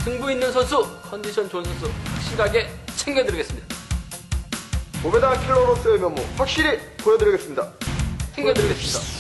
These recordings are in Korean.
승부 있는 선수, 컨디션 좋은 선수 확실하게 챙겨드리겠습니다. 고배당 킬러로서의 면모 확실히 보여드리겠습니다. 챙겨드리겠습니다.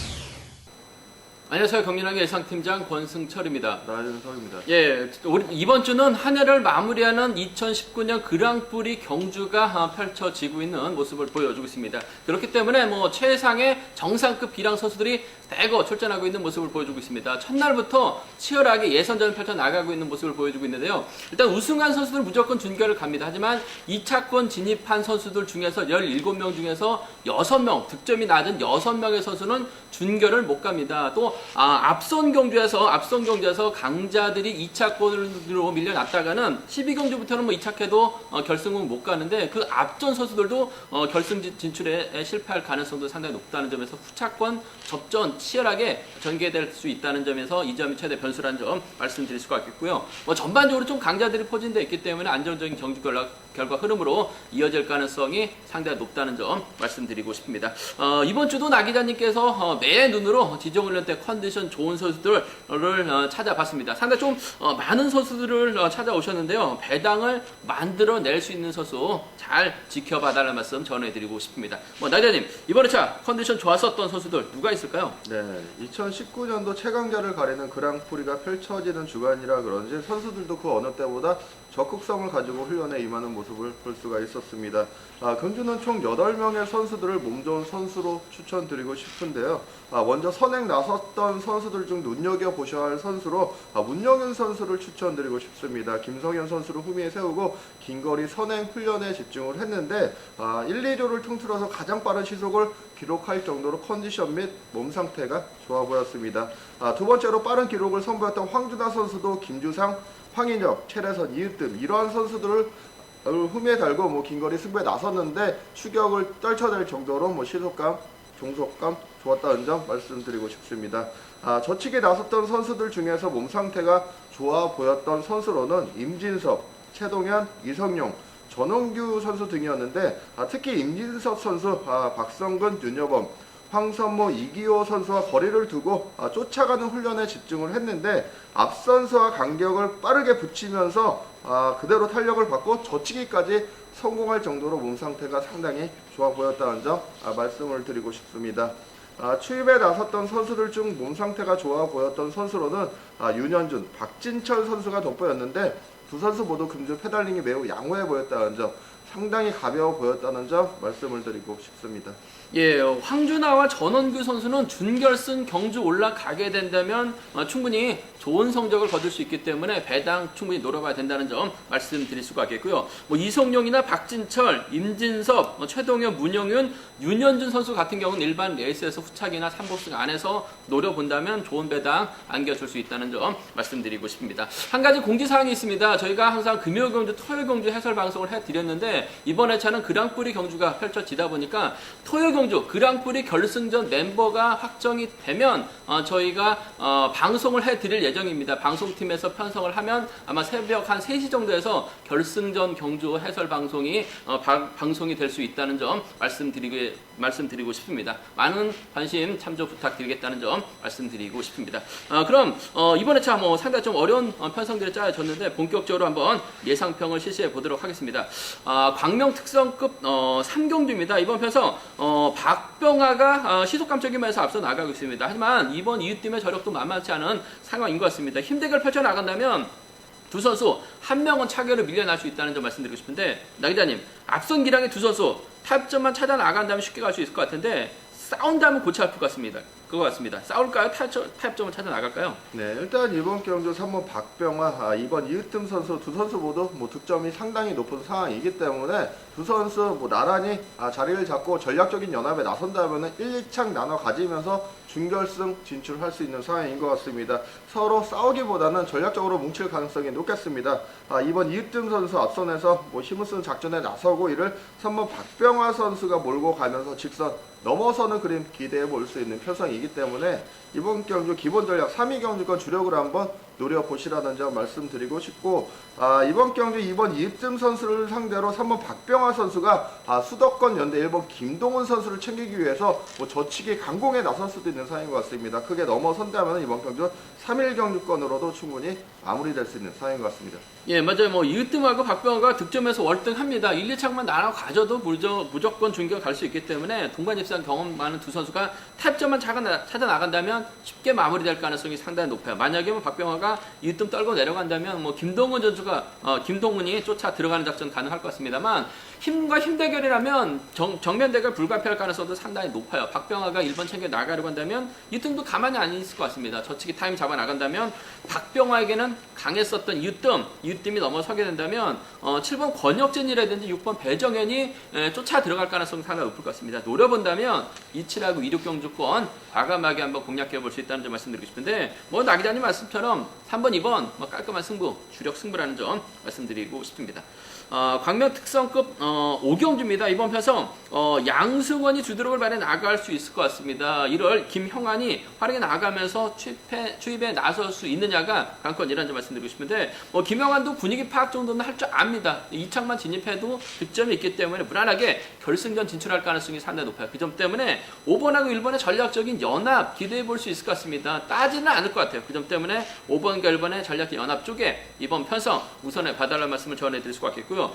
안녕하세요. 경륜하게 예상팀장 권승철입니다. 나윤성입니다. 예, 이번 주는 한 해를 마무리하는 2019년 그랑프리 경주가 펼쳐지고 있는 모습을 보여주고 있습니다. 그렇기 때문에 최상의 정상급 비랑 선수들이 대거 출전하고 있는 모습을 보여주고 있습니다. 첫날부터 치열하게 예선전을 펼쳐 나가고 있는 모습을 보여주고 있는데요. 일단 우승한 선수들 무조건 준결을 갑니다. 하지만 2차권 진입한 선수들 중에서 17명 중에서 6명, 득점이 낮은 6명의 선수는 준결을 못 갑니다. 또 앞선 경주에서 강자들이 2차권으로 밀려났다가는 12경주부터는 2차캐도 결승은 못 가는데 그 앞전 선수들도 결승 진출에 실패할 가능성도 상당히 높다는 점에서 후차권 접전 치열하게 전개될 수 있다는 점에서 이 점이 최대 변수라는 점 말씀드릴 수가 있겠고요. 전반적으로 좀 강자들이 포진되어 있기 때문에 안정적인 경주 결과 흐름으로 이어질 가능성이 상당히 높다는 점 말씀드리고 싶습니다. 이번 주도 나 기자님께서 매 눈으로 지정훈련때 컨디션 좋은 선수들을 찾아봤습니다. 상당히 좀 많은 선수들을 찾아오셨는데요. 배당을 만들어낼 수 있는 선수 잘 지켜봐달라는 말씀 전해드리고 싶습니다. 나 기자님, 이번 회차 컨디션 좋았었던 선수들 누가 있을까요? 네, 2019년도 최강자를 가리는 그랑프리가 펼쳐지는 주간이라 그런지 선수들도 그 어느 때보다 적극성을 가지고 훈련에 임하는 모습을 볼 수가 있었습니다. 경주는 총 8명의 선수들을 몸 좋은 선수로 추천드리고 싶은데요. 먼저 선행 나섰던 선수들 중 눈여겨보셔야 할 선수로 문영윤 선수를 추천드리고 싶습니다. 김성현 선수를 후미에 세우고 긴거리 선행 훈련에 집중을 했는데 1, 2조를 통틀어서 가장 빠른 시속을 기록할 정도로 컨디션 및 몸 상태가 좋아 보였습니다. 두 번째로 빠른 기록을 선보였던 황준하 선수도 김주상, 황인혁, 최래선, 이으뜸 이러한 선수들을 후미에 달고 긴거리 승부에 나섰는데 추격을 떨쳐낼 정도로 시속감, 종속감 좋았다는 점 말씀드리고 싶습니다. 저치기에 나섰던 선수들 중에서 몸 상태가 좋아 보였던 선수로는 임진섭, 최동현, 이성용, 전원규 선수 등이었는데 특히 임진섭 선수, 박성근, 윤여범, 황선모, 이기호 선수와 거리를 두고 쫓아가는 훈련에 집중을 했는데 앞선수와 간격을 빠르게 붙이면서 그대로 탄력을 받고 저치기까지 성공할 정도로 몸 상태가 상당히 좋아 보였다는 점 말씀을 드리고 싶습니다. 추입에 나섰던 선수들 중 몸 상태가 좋아 보였던 선수로는 윤현준, 박진철 선수가 돋보였는데 두 선수 모두 금주 페달링이 매우 양호해 보였다는 점, 상당히 가벼워 보였다는 점 말씀을 드리고 싶습니다. 예, 황준하와 전원규 선수는 준결승 경주 올라가게 된다면 충분히 좋은 성적을 거둘 수 있기 때문에 배당 충분히 노려봐야 된다는 점 말씀드릴 수가 있겠고요. 이성용이나 박진철, 임진섭, 최동현, 문영윤, 윤현준 선수 같은 경우는 일반 레이스에서 후착이나 3복승 안에서 노려본다면 좋은 배당 안겨줄 수 있다는 점 말씀드리고 싶습니다. 한 가지 공지사항이 있습니다. 저희가 항상 금요 경주, 토요 경주 해설 방송을 해드렸는데 이번 회차는 그랑프리 경주가 펼쳐지다 보니까 토요 경주 그랑프리 결승전 멤버가 확정이 되면 저희가 방송을 해드릴 예정입니다. 방송팀에서 편성을 하면 아마 새벽 한 3시 정도에서 결승전 경주 해설 방송이 방송이 될 수 있다는 점 말씀드리고 싶습니다. 많은 관심 참조 부탁드리겠다는 점 말씀드리고 싶습니다. 그럼 이번 회차 상당히 좀 어려운 편성들이 짜여졌는데 본격적으로 한번 예상평을 실시해 보도록 하겠습니다. 광명 특성급 3경주입니다. 이번 편성 박병하가 시속감적인 면에서 앞서 나가고 있습니다. 하지만 이번 이웃팀의 저력도 만만치 않은 상황인 것 같습니다. 힘대결 펼쳐나간다면 두 선수 한 명은 차결을 밀려날 수 있다는 점 말씀드리고 싶은데 나 기자님, 앞선 기량의 두 선수 타협점만 찾아 나간다면 쉽게 갈 수 있을 것 같은데 싸운다면 골치 아플 것 같습니다. 그거 같습니다. 싸울까요? 타협점을 찾아 나갈까요? 네, 일단 이번 경주 3번 박병하, 2번 이으뜸 선수 두 선수 모두 득점이 상당히 높은 상황이기 때문에 두 선수 나란히 자리를 잡고 전략적인 연합에 나선다면 1, 2창 나눠 가지면서 준결승 진출할 수 있는 상황인 것 같습니다. 서로 싸우기보다는 전략적으로 뭉칠 가능성이 높겠습니다. 이번 이으뜸 선수 앞선에서 힘을 쓰는 작전에 나서고 이를 3번 박병하 선수가 몰고 가면서 직선 넘어서는 그림 기대해 볼 수 있는 편성이기 때문에 이번 경주 기본 전략 3위 경주권 주력으로 한번 노려보시라는 점 말씀드리고 싶고, 이번 경주 2번 이ыб쯤 선수를 상대로 3번 박병화 선수가 수도권 연대 1번 김동훈 선수를 챙기기 위해서 뭐 저치기 강공에 나설 수도 있는 상황인 것 같습니다. 크게 넘어선다면 이번 경주 3일 경주권으로도 충분히 마무리될 수 있는 상황인 것 같습니다. 예, 맞아요. 뭐 이으뜸하고 박병호가 득점에서 월등합니다. 1, 2차만 나눠 가져도 무조건 준결 갈 수 있기 때문에 동반 입상 경험 많은 두 선수가 타점만 찾아 나간다면 쉽게 마무리될 가능성이 상당히 높아요. 만약에 뭐 박병호가 이으뜸 떨고 내려간다면 뭐 김동훈 선수가 김동훈이 쫓아 들어가는 작전 가능할 것 같습니다만, 힘과 힘 대결이라면 정면 대결 불가피할 가능성도 상당히 높아요. 박병호가 1번 챙겨 나가려고 한다면 이으뜸도 가만히 안 있을 것 같습니다. 저치기 타임 잡아 나간다면 박병호에게는 강했었던 이으뜸이 넘어서게 된다면 7번 권혁진이라든지 6번 배정현이 쫓아 들어갈 가능성이 상당히 높을 것 같습니다. 노려본다면 27하고 26 경주권 과감하게 한번 공략해 볼 수 있다는 점 말씀드리고 싶은데, 뭐 나 기자님 말씀처럼 3번, 2번 뭐 깔끔한 승부, 주력 승부라는 점 말씀드리고 싶습니다. 광명 특성급 5경주입니다. 이번 편성 양승원이 주드록을 발에 나갈 수 있을 것 같습니다. 1월 김형환이 활약에 나가면서 추입에 나설 수 있느냐가 관건이라는 점 말씀드리고 싶은데, 김형환도 분위기 파악 정도는 할 줄 압니다. 2창만 진입해도 득점이 있기 때문에 무난하게 결승전 진출할 가능성이 상당히 높아요. 그 점 때문에 5번하고 1번의 전략적인 연합 기대해 볼 수 있을 것 같습니다. 따지는 않을 것 같아요. 그 점 때문에 5번과 1번의 전략적 연합 쪽에 이번 편성 우선에 봐달라는 말씀을 전해드릴 수가 있겠고요.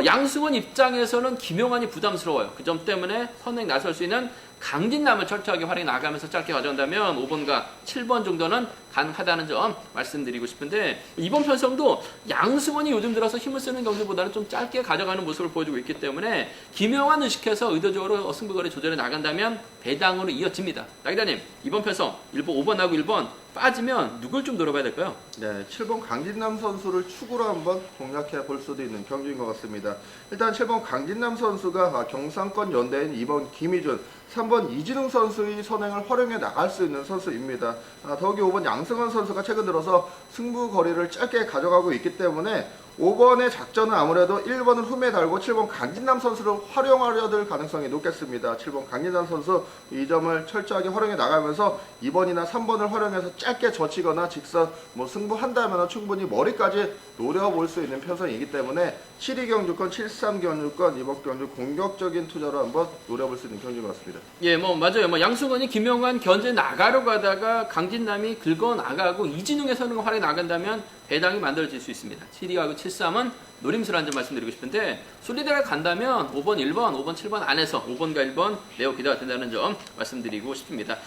양승원 입장에서는 김용환이 부담스러워요. 그 점 때문에 선행 나설 수 있는 강진남을 철저하게 활용해 나가면서 짧게 가져온다면 5번과 7번 정도는 가능하다는 점 말씀드리고 싶은데, 이번 편성도 양승원이 요즘 들어서 힘을 쓰는 경기보다는 좀 짧게 가져가는 모습을 보여주고 있기 때문에 김용환 의식해서 의도적으로 승부거리 조절해 나간다면 배당으로 이어집니다. 나기자님, 이번 편성 5번하고 1번 빠지면 누굴 좀 노려봐야 될까요? 네, 7번 강진남 선수를 축으로 한번 공략해 볼 수도 있는 경기인 것 같습니다. 일단 7번 강진남 선수가 경상권 연대인 2번 김희준, 3번 이진웅 선수의 선행을 활용해 나갈 수 있는 선수입니다. 더욱이 5번 양승원 선수가 최근 들어서 승부 거리를 짧게 가져가고 있기 때문에 5번의 작전은 아무래도 1번을 흠에 달고 7번 강진남 선수를 활용하려 들 가능성이 높겠습니다. 7번 강진남 선수 이 점을 철저하게 활용해 나가면서 2번이나 3번을 활용해서 짧게 젖히거나 직선 승부한다면 충분히 머리까지 노려볼 수 있는 편성이기 때문에 7위 경주권, 73 경주권 이번 경주 공격적인 투자로 한번 노려볼 수 있는 경기인 것 같습니다. 예, 맞아요. 양승원이 김영환 견제 나가려고 하다가 강진남이 긁어 나가고 이진웅의 선행을 활용해 나간다면 배당이 만들어질 수 있습니다. 7위하고 73은 노림수라는 점 말씀드리고 싶은데, 순리대로 간다면 5번, 5번, 7번 안에서 5번과 1번 매우 기대가 된다는 점 말씀드리고 싶습니다.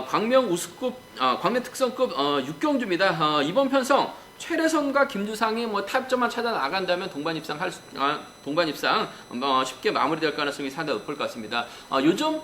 광명 우수급, 광명 특성급 6경주입니다. 이번 편성 최래선과 김주상이 타점만 찾아 나간다면 동반 입상 쉽게 마무리될 가능성이 상당히 높을 것 같습니다. 요즘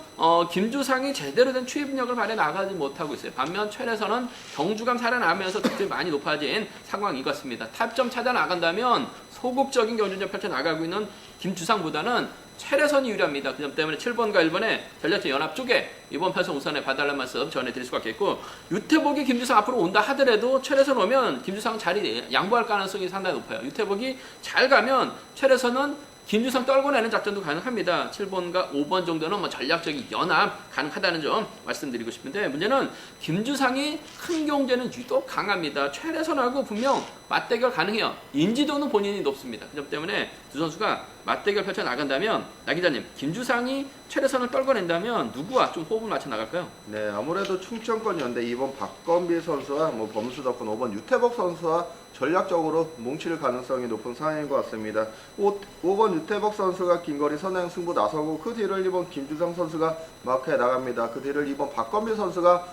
김주상이 제대로 된 추입력을 발휘 나가지 못하고 있어요. 반면 최래선은 경주감 살아나면서 득점이 많이 높아진 상황인 것 같습니다. 타점 찾아 나간다면 소극적인 경주전 펼쳐 나가고 있는 김주상보다는 최래선이 유리합니다. 그 점 때문에 7번과 1번의 전략적 연합 쪽에 이번 편성 우선에 봐달라는 말씀 전해드릴 수가 있겠고, 유태복이 김주상 앞으로 온다 하더라도 최래선 오면 김주상 자리 양보할 가능성이 상당히 높아요. 유태복이 잘 가면 최래선은 김주상 떨궈내는 작전도 가능합니다. 7번과 5번 정도는 전략적인 연합 가능하다는 점 말씀드리고 싶은데, 문제는 김주상이 큰 경제는 유독 강합니다. 최래선하고 분명 맞대결 가능해요. 인지도는 본인이 높습니다. 그 점 때문에 두 선수가 맞대결 펼쳐 나간다면, 나 기자님, 김주상이 최래선을 떨궈낸다면 누구와 좀 호흡을 맞춰 나갈까요? 네, 아무래도 충청권 연대 2번 박건비 선수와 범수덕분 5번 유태복 선수와 전략적으로 뭉칠 가능성이 높은 상황인 것 같습니다. 5번 유태복 선수가 긴거리 선행 승부 나서고 그 뒤를 2번 김주상 선수가 마크해 나갑니다. 그 뒤를 2번 박건비 선수가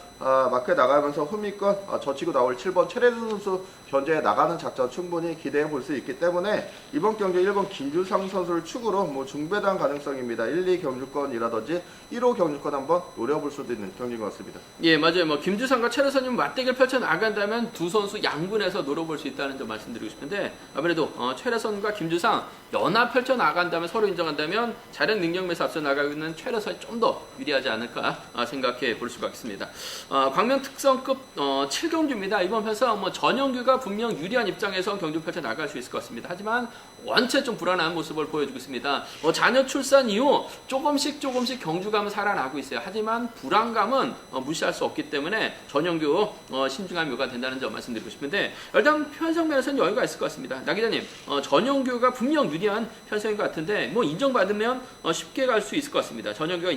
마크에 나가면서 흠이권 젖히고 나올 7번 최래준 선수 견제해 나가는 작전 충분히 기대해 볼 수 있기 때문에 이번 경기 1번 김주상 선수를 축으로 중배당 가능성입니다. 1, 2 경주권이라든지 1호 경주권 한번 노려볼 수도 있는 경기인 것 같습니다. 예, 맞아요. 김주상과 최래선이 맞대결 펼쳐 나간다면 두 선수 양분에서 노려볼 수 있다는 점 말씀드리고 싶은데, 아무래도 최래선과 김주상 연합 펼쳐 나간다면, 서로 인정한다면 자력 능력에서 앞서 나가고 있는 최래선이 좀 더 유리하지 않을까 생각해 볼 수가 있습니다. 광명 특성급 7경주입니다. 이번 편에서 뭐 전영규가 분명 유리한 입장에서 경주 펼쳐 나갈 수 있을 것 같습니다. 하지만 원체 좀 불안한 모습을 보여주고 있습니다. 자녀 출산 이후 조금씩 경주감은 살아나고 있어요. 하지만 불안감은 무시할 수 없기 때문에 전영규 신중함이 요가 된다는 점 말씀드리고 싶은데, 일단 편성 면에서는 여유가 있을 것 같습니다. 나 기자님, 전영규가 분명 유리한 편성인 것 같은데 뭐 인정받으면 쉽게 갈 수 있을 것 같습니다. 전영규가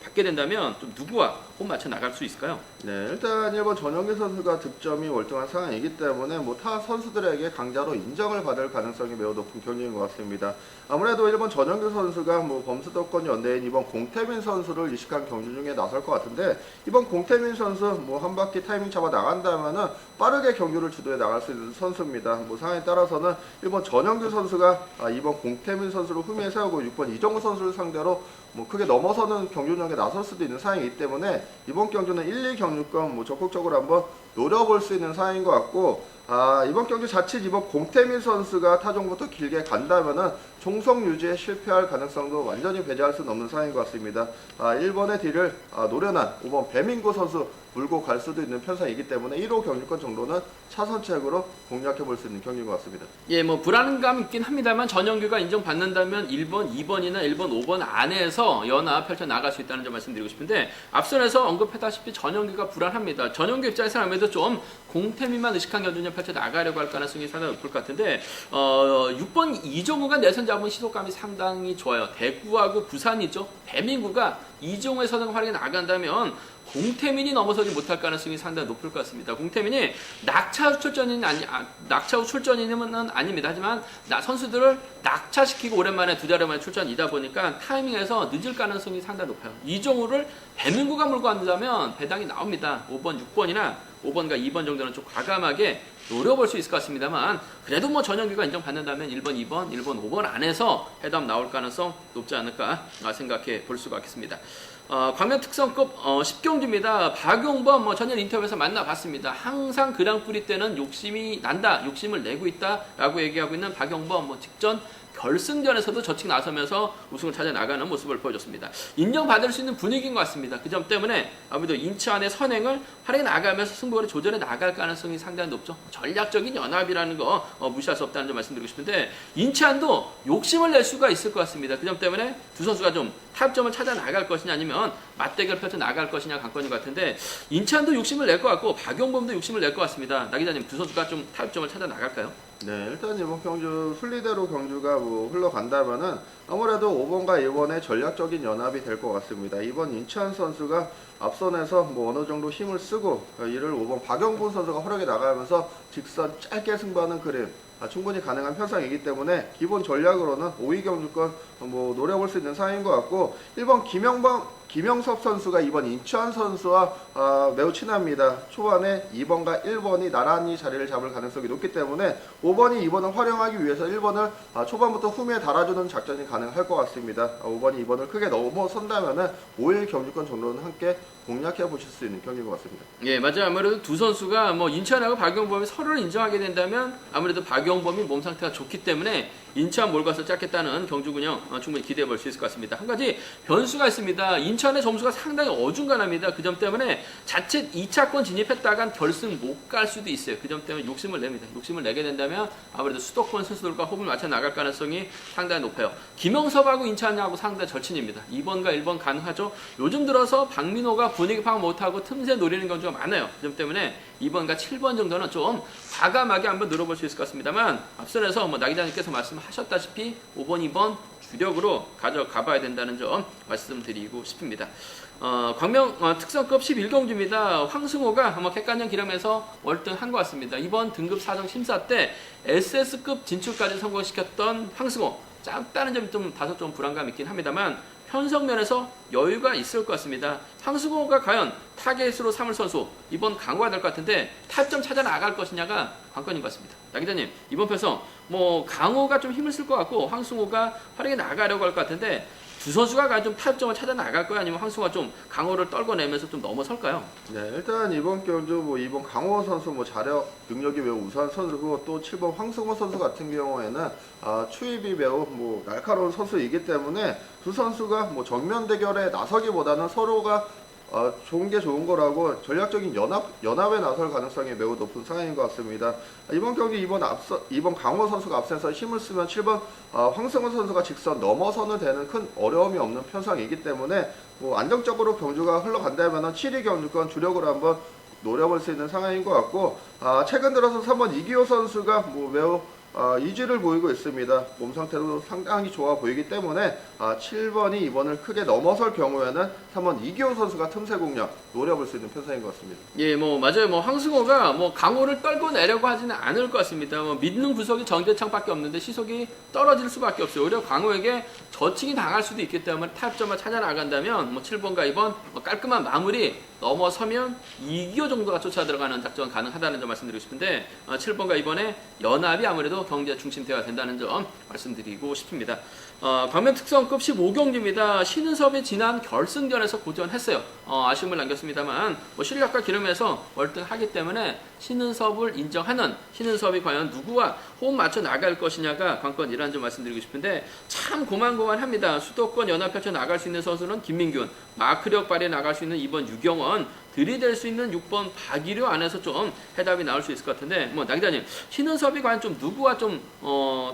받게 된다면 좀 누구와 홈 맞춰 나갈 수 있을까요? 네, 일단 1번 전영규 선수가 득점이 월등한 상황이기 때문에 뭐 타 선수들에게 강자로 인정을 받을 가능성이 매우 높은 경기인 것 같습니다. 아무래도 1번 전영규 선수가 뭐 범수도권 연대인 이번 공태민 선수를 이식한 경주 중에 나설 것 같은데, 이번 공태민 선수 뭐 한 바퀴 타이밍 잡아 나간다면은 빠르게 경주를 주도해 나갈 수 있는 선수입니다. 뭐 상황에 따라서는 1번 전영규 선수가 이번 공태민 선수를 후미에 세우고 6번 이정우 선수를 상대로 뭐 크게 넘어서는 경주 운영에 나설 수도 있는 상황이기 때문에 이번 경주는 1, 2경주권 뭐 적극적으로 한번 노려볼 수 있는 상황인 것 같고, 이번 경주 자칫 이번 공태민 선수가 타종부터 길게 간다면은 종속 유지에 실패할 가능성도 완전히 배제할 수는 없는 상황인 것 같습니다. 1번의 뒤를 노련한 5번 배민구 선수 물고 갈 수도 있는 편상이기 때문에 1호 경주권 정도는 차선책으로 공략해 볼 수 있는 경기인 것 같습니다. 예, 뭐 불안감 있긴 합니다만 전영규가 인정받는다면 1번, 2번이나 1번, 5번 안에서 연합 펼쳐 나갈 수 있다는 점 말씀드리고 싶은데, 앞선에서 언급했다시피 전영규가 불안합니다. 전영규 입장에서는 아무래도 좀 공태민만 의식한 경주를 펼쳐 나가려고 할 가능성이 상당히 높을 것 같은데, 6번 이정우가 내선 잡은 시도감이 상당히 좋아요. 대구하고 부산이죠. 배민구가 이정우의 선행 활약에 나간다면 공태민이 넘어서지 못할 가능성이 상당히 높을 것 같습니다. 공태민이 낙차 출전은 아닙니다. 하지만 선수들을 낙차시키고 오랜만에 두 자리 만에 출전이다 보니까 타이밍에서 늦을 가능성이 상당히 높아요. 이정우를 배민구가 몰고 간다면 배당이 나옵니다. 5번, 6번이나 5번과 2번 정도는 좀 과감하게 노려볼 수 있을 것 같습니다만, 그래도 뭐 전영규가 인정받는다면 1번, 2번, 1번, 5번 안에서 해담 나올 가능성 높지 않을까 생각해 볼 수가 있겠습니다. 광명 특성급 10경주입니다. 박용범 전일 인터뷰에서 만나봤습니다. 항상 그랑프리 때는 욕심이 난다, 욕심을 내고 있다라고 얘기하고 있는 박용범 직전 결승전에서도 저측 나서면서 우승을 찾아 나가는 모습을 보여줬습니다. 인정받을 수 있는 분위기인 것 같습니다. 그 점 때문에 아무래도 인천의 선행을 활용해 나가면서 승부를 조절해 나갈 가능성이 상당히 높죠. 전략적인 연합이라는 거 무시할 수 없다는 점 말씀드리고 싶은데, 인천도 욕심을 낼 수가 있을 것 같습니다. 그 점 때문에 두 선수가 좀 타협점을 찾아 나갈 것이냐 아니면 맞대결 펼쳐 나갈 것이냐 관건인 것 같은데, 인천도 욕심을 낼 것 같고 박용범도 욕심을 낼 것 같습니다. 나 기자님, 두 선수가 좀 타협점을 찾아 나갈까요? 네, 일단 이번 경주 순리대로 경주가 뭐 흘러간다면은 아무래도 5번과 1번의 전략적인 연합이 될 것 같습니다. 이번 인천 선수가 앞선에서 뭐 어느 정도 힘을 쓰고 이를 5번 박영분 선수가 활약해 나가면서 직선 짧게 승부하는 그림 충분히 가능한 편상이기 때문에 기본 전략으로는 5위 경주권 뭐 노려볼 수 있는 상황인 것 같고, 1번 김영섭 선수가 이번 인천 선수와 매우 친합니다. 초반에 2번과 1번이 나란히 자리를 잡을 가능성이 높기 때문에 5번이 2번을 활용하기 위해서 1번을 초반부터 후미에 달아주는 작전이 가능할 것 같습니다. 5번이 2번을 크게 넘어선다면 5일 경주권 정도는 함께 공략해 보실 수 있는 경기인 것 같습니다. 예, 맞아요. 아무래도 두 선수가 뭐 인천하고 박용범이 서로를 인정하게 된다면 아무래도 박용범이 몸 상태가 좋기 때문에 인천 몰고 가서 짰겠다는 경주군요. 충분히 기대해 볼 수 있을 것 같습니다. 한 가지 변수가 있습니다. 인천의 점수가 상당히 어중간합니다. 그 점 때문에 자칫 2차권 진입했다간 결승 못 갈 수도 있어요. 그 점 때문에 욕심을 냅니다. 욕심을 내게 된다면 아무래도 수도권 선수들과 호흡을 맞춰 나갈 가능성이 상당히 높아요. 김영섭하고 인천하고 상당히 절친입니다. 2번과 1번 가능하죠. 요즘 들어서 박민호가 분위기 파악 못하고 틈새 노리는 경주가 많아요. 그 점 때문에 2번과 7번 정도는 좀 과감하게 한번 늘어볼 수 있을 것 같습니다만, 앞선에서 나 기자님께서 말씀하셨다시피 5번, 2번 주력으로 가져가 봐야 된다는 점 말씀드리고 싶습니다. 광명 특성급 11경주입니다. 황승호가 객관전 기량에서 월등한 것 같습니다. 이번 등급 4정 심사 때 SS급 진출까지 성공시켰던 황승호, 짧다는 점이 다소 불안감 있긴 합니다만 편성면에서 여유가 있을 것 같습니다. 황승호가 과연 타겟으로 삼을 선수 이번 강화가 될 것 같은데 타점 찾아 나갈 것이냐가 관건인 것 같습니다. 나 기자님, 이번 편성 강호가 좀 힘을 쓸 것 같고 황승호가 활약해 나가려고 할 것 같은데, 두 선수가 과연 좀 타협점을 찾아 나갈 거야, 아니면 황승호가 좀 강호를 떨궈내면서 좀 넘어설까요? 네, 일단 이번 경주 2번 강호 선수 자력 능력이 매우 우수한 선수고, 또 7번 황승호 선수 같은 경우에는 추입이 매우 날카로운 선수이기 때문에 두 선수가 정면 대결에 나서기보다는 서로가 좋은 게 좋은 거라고 전략적인 연합에 나설 가능성이 매우 높은 상황인 것 같습니다. 이번 경기 이번 강호 선수가 앞서서 힘을 쓰면 7번 황승호 선수가 직선 넘어서는 데는 큰 어려움이 없는 편상이기 때문에 뭐 안정적으로 경주가 흘러간다면 7위 경주권 주력으로 한번 노려볼 수 있는 상황인 것 같고, 최근 들어서 3번 이기호 선수가 뭐 매우 이지를 보이고 있습니다. 몸 상태도 상당히 좋아 보이기 때문에 7번이 이번을 크게 넘어설 경우에는 3번 이기호 선수가 틈새 공략 노려볼 수 있는 편상인 것 같습니다. 예, 뭐 맞아요. 뭐 황승호가 뭐 강호를 떨고 내려고 하지는 않을 것 같습니다. 뭐 믿는 구석이 정대창밖에 없는데 시속이 떨어질 수밖에 없어요. 오히려 강호에게 저칭이 당할 수도 있기 때문에 타협점을 찾아 나간다면 뭐 7번과 2번 뭐 깔끔한 마무리 넘어서면 2기호 정도가 쫓아 들어가는 작전 가능하다는 점 말씀드리고 싶은데 7번과 2번의 연합이 아무래도 경제 중심대가 된다는 점 말씀드리고 싶습니다. 광명 특성급 15경기입니다. 신은섭이 지난 결승전에서 고전했어요. 아쉬움을 남겼습니다만 뭐 실력과 기름에서 월등하기 때문에 신은섭을 인정하는, 신은섭이 과연 누구와 호흡 맞춰 나갈 것이냐가 관건이라는 점 말씀드리고 싶은데 참 고만고만합니다. 수도권 연합 펼쳐 나갈 수 있는 선수는 김민균, 마크력 발휘해 나갈 수 있는 2번 유경원, 들이댈 수 있는 6번 박일효 안에서 좀 해답이 나올 수 있을 것 같은데, 뭐 나 기자님, 신은섭이 과연 좀 누구와 좀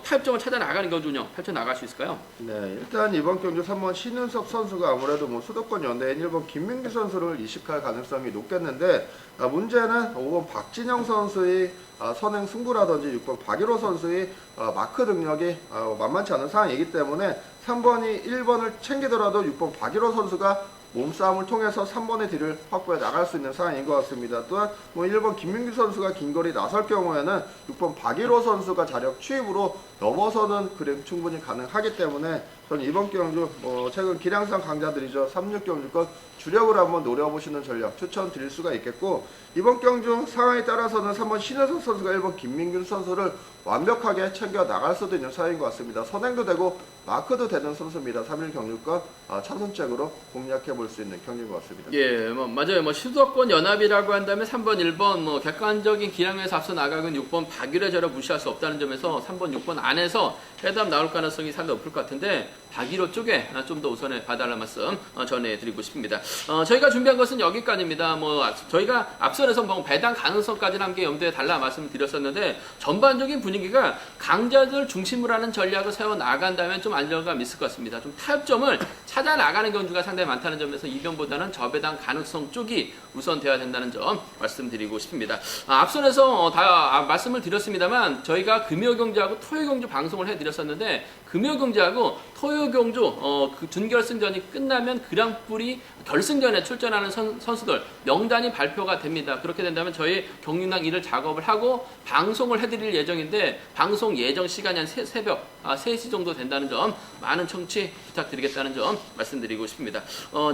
타협점을 찾아 나가는 경주냐 펼쳐 나갈 수 있을까요? 네, 일단 이번 경주 3번 신은섭 선수가 아무래도 뭐 수도권 연대인 1번 김민규 선수를 이식할 가능성이 높겠는데, 문제는 5번 박진영 선수의 선행 승부라든지 6번 박일호 선수의 마크 능력이 만만치 않은 상황이기 때문에 3번이 1번을 챙기더라도 6번 박일호 선수가 몸싸움을 통해서 3번의 딜을 확보해 나갈 수 있는 상황인 것 같습니다. 또한 뭐 1번 김민규 선수가 긴 거리 나설 경우에는 6번 박일호 선수가 자력 추입으로 넘어서는 그림 충분히 가능하기 때문에 저는 이번 경주 최근 기량상 강자들이죠. 36경주권 주력으로 한번 노려보시는 전략 추천드릴 수가 있겠고, 이번 경주 상황에 따라서는 3번 신혜석 선수가 1번 김민균 선수를 완벽하게 챙겨 나갈 수도 있는 상황인 것 같습니다. 선행도 되고 마크도 되는 선수입니다. 3일 경주권 차선책으로 공략해 볼 수 있는 경기인 것 같습니다. 예, 뭐 맞아요. 뭐 수도권 연합이라고 한다면 3번, 1번 뭐 객관적인 기량에서 앞서 나가는 6번 박일효 저를 무시할 수 없다는 점에서 3번, 6번 안에서 해답 나올 가능성이 상당히 높을 것 같은데 박일효 쪽에 좀 더 우선에 봐달라는 말씀 전해드리고 싶습니다. 저희가 준비한 것은 여기까지입니다. 뭐 저희가 앞선에서 뭐 배당 가능성까지는 함께 염두에 달라 말씀을 드렸었는데 전반적인 분위기가 강자들 중심으로 하는 전략을 세워 나간다면 좀 안정감 있을 것 같습니다. 좀 타협점을 찾아 나가는 경주가 상당히 많다는 점에서 이변보다는 저배당 가능성 쪽이 우선되어야 된다는 점 말씀드리고 싶습니다. 앞선에서 다 말씀을 드렸습니다만 저희가 금요경주하고 토요경주 방송을 해드렸었는데 금요경주하고 토요경주 그 준결승전이 끝나면 그랑프리 결승전에 출전하는 선수들 명단이 발표가 됩니다. 그렇게 된다면 저희 경륜당 일을 작업을 하고 방송을 해드릴 예정인데 방송 예정 시간이 한 새벽 3시 정도 된다는 점 많은 청취 부탁드리겠다는 점 말씀드리고 싶습니다.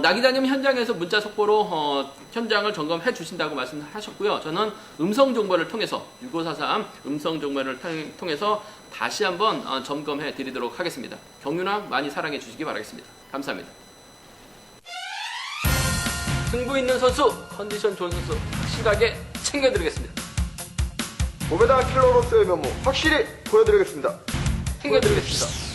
나 기자님 현장에서 문자 속보로 현장을 점검해 주신다고 말씀하셨고요. 저는 음성 정보를 통해서 6543 음성 정보를 통해서 다시 한번 점검해 드리도록 하겠습니다. 경륜왕 많이 사랑해 주시기 바라겠습니다. 감사합니다. 승부 있는 선수, 컨디션 좋은 선수 확실하게 챙겨드리겠습니다. 고배당 킬러로서의 면모 확실히 보여드리겠습니다. 챙겨드리겠습니다.